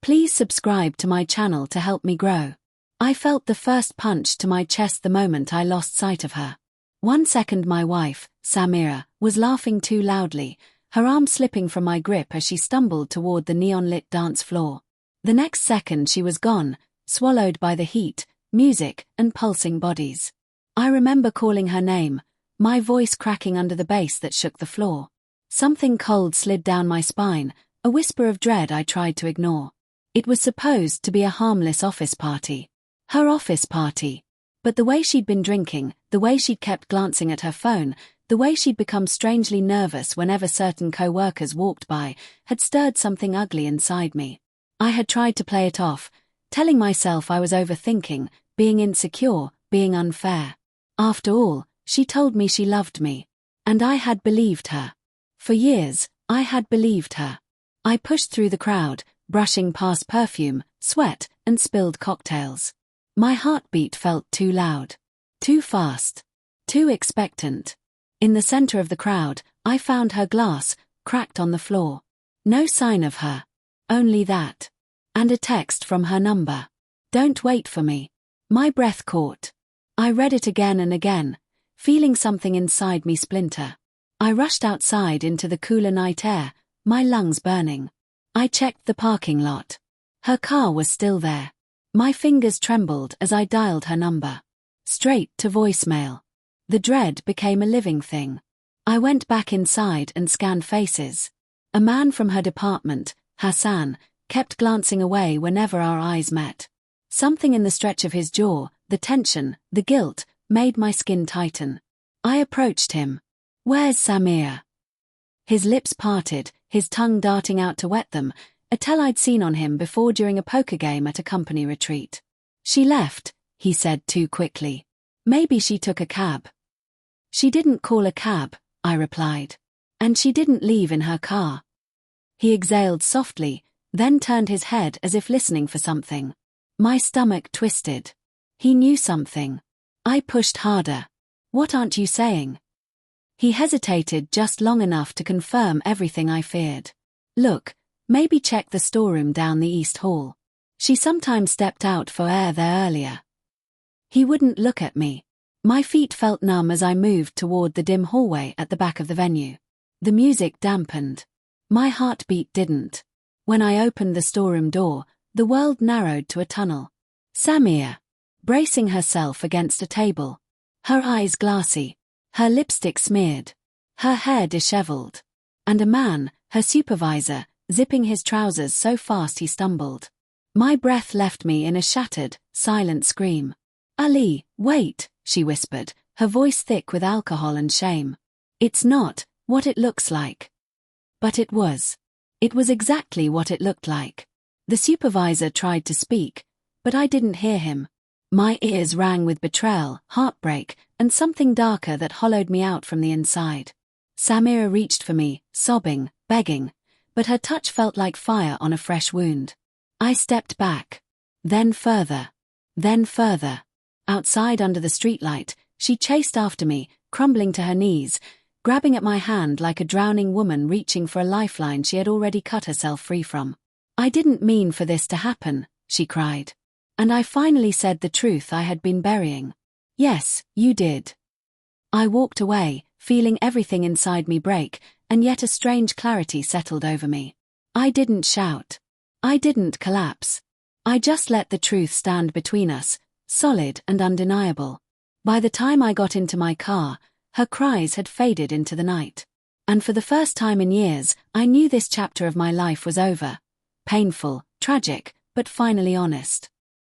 Please subscribe to my channel to help me grow. I felt the first punch to my chest the moment I lost sight of her. 1 second my wife, Samira, was laughing too loudly, her arm slipping from my grip as she stumbled toward the neon-lit dance floor. The next second she was gone, swallowed by the heat, music, and pulsing bodies. I remember calling her name, my voice cracking under the bass that shook the floor. Something cold slid down my spine, a whisper of dread I tried to ignore. It was supposed to be a harmless office party. Her office party. But the way she'd been drinking, the way she'd kept glancing at her phone, the way she'd become strangely nervous whenever certain co-workers walked by, had stirred something ugly inside me. I had tried to play it off, telling myself I was overthinking, being insecure, being unfair. After all, she told me she loved me. And I had believed her. For years, I had believed her. I pushed through the crowd, brushing past perfume, sweat, and spilled cocktails. My heartbeat felt too loud. Too fast. Too expectant. In the center of the crowd, I found her glass, cracked on the floor. No sign of her. Only that. And a text from her number. Don't wait for me. My breath caught. I read it again and again, feeling something inside me splinter. I rushed outside into the cooler night air, my lungs burning. I checked the parking lot. Her car was still there. My fingers trembled as I dialed her number. Straight to voicemail. The dread became a living thing. I went back inside and scanned faces. A man from her department, Hassan, kept glancing away whenever our eyes met. Something in the stretch of his jaw, the tension, the guilt, made my skin tighten. I approached him. "Where's Samir?" His lips parted, his tongue darting out to wet them, a tell I'd seen on him before during a poker game at a company retreat. "She left," he said too quickly. "Maybe she took a cab." "She didn't call a cab," I replied. "And she didn't leave in her car." He exhaled softly, then turned his head as if listening for something. My stomach twisted. He knew something. I pushed harder. "What aren't you saying?" He hesitated just long enough to confirm everything I feared. "Look, maybe check the storeroom down the east hall. She sometimes stepped out for air there earlier." He wouldn't look at me. My feet felt numb as I moved toward the dim hallway at the back of the venue. The music dampened. My heartbeat didn't. When I opened the storeroom door, the world narrowed to a tunnel. Samir, bracing herself against a table. Her eyes glassy. Her lipstick smeared. Her hair disheveled. And a man, her supervisor, zipping his trousers so fast he stumbled. My breath left me in a shattered, silent scream. "Ali, wait," she whispered, her voice thick with alcohol and shame. "It's not what it looks like." But it was. It was exactly what it looked like. The supervisor tried to speak, but I didn't hear him. My ears rang with betrayal, heartbreak, and something darker that hollowed me out from the inside. Samira reached for me, sobbing, begging, but her touch felt like fire on a fresh wound. I stepped back. Then further. Then further. Outside under the streetlight, she chased after me, crumbling to her knees, grabbing at my hand like a drowning woman reaching for a lifeline she had already cut herself free from. "I didn't mean for this to happen," she cried. And I finally said the truth I had been burying. "Yes, you did." I walked away, feeling everything inside me break, and yet a strange clarity settled over me. I didn't shout. I didn't collapse. I just let the truth stand between us, solid and undeniable. By the time I got into my car, her cries had faded into the night. And for the first time in years, I knew this chapter of my life was over. Painful, tragic, but finally honest.